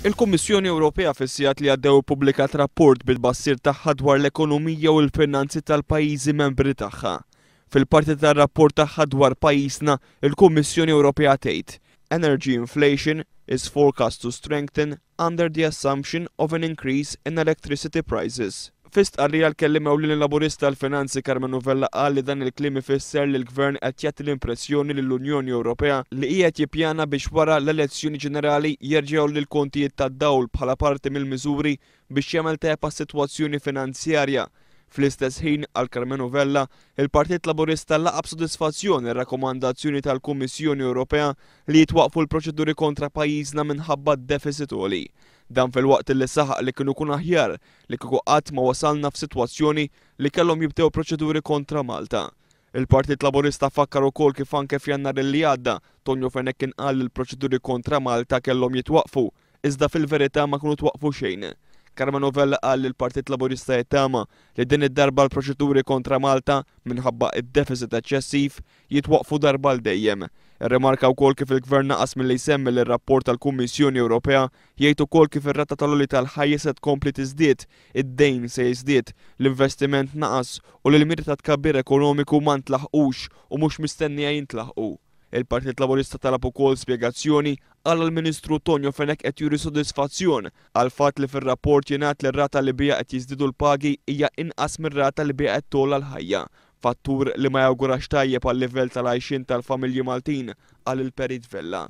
Il-Kummissjoni Ewropea fis-sigħat li għaddew ippubblikat rapport bil-bassir tagħha dwar l-ekonomija u l-finanzi tal-pajjiżi membri tagħha. Fil-parti tar-rapport tagħha dwar pajjiżna, il-Kummissjoni Ewropea tgħid: Energy inflation is forecast to strengthen under the assumption of an increase in electricity prices. Fis-tqarrija l-kellim ewlieni laburista tal-Finanzi Carmen Novella qal li dan il-kliem ifisser li l-Gvern qed jagħti l-impressjoni lill-Unjoni Ewropea li qiegħed jippjana biex wara l-elezzjoni ġenerali jerġgħu lil kontijiet tad-dawl bħala parti mill-miżuri biex jagħmel tajjeb għas-sitwazzjoni finanzjarja. Fl-istess ħin għal Carmen Novella, il-Partit Laburista laqab b'sodisfazzjoni r-rakkomandazzjoni tal-Kummissjoni Ewropea li jitwaqfu l-proċeduri kontra pajjiżna minħabba d-deficit għoli. Dan fil-waqt li saħaq li kienu kun aħjar li kieku qatt ma wasalna f'sitwazzjoni li kellhom jibdew proċeduri kontra Malta. Il-Partit Laburista fakkar ukoll kif anke f'Jannar li għadda Tonio Fenech kien qal li l-proċeduri kontra Malta kellhom jitwaqfu, iżda fil-verità ma kienu twaqfu xejn. Carmen Novella qal li l-Partit Laburista jittama li din id-darba l-proċeduri kontra Malta minħabba id-deficit eċċessiv jitwaqfu darba l dejjem. Irremarka wkoll kif il-Gvern naqas milli jsemmi li r-rapport tal-Kummissjoni Ewropea jgħid ukoll kif ir-rata tal-għoli tal-ħajja se tkompli tiżdied, id-dejn se jiżdied, l-investiment naqas u li l-miri ta' tkabbir ekonomiku ma ntlaħqux u mhux mistennija jintlaħqu. Il-Partit Laburista talab ukoll spjegazzjoni għal l-Ministru Tonio Fenech qed juri sodisfazzjon għal fatt li fir-rapport jingħad li r-rata li biha qed jiżdiedu l-pagi hija inqas mir-rata li biha qed togħla l-ħajja. Fattur li ma jawgurax tajjeb għal livell tal-għajxin tal-familji Maltin għal il-Perit Vella.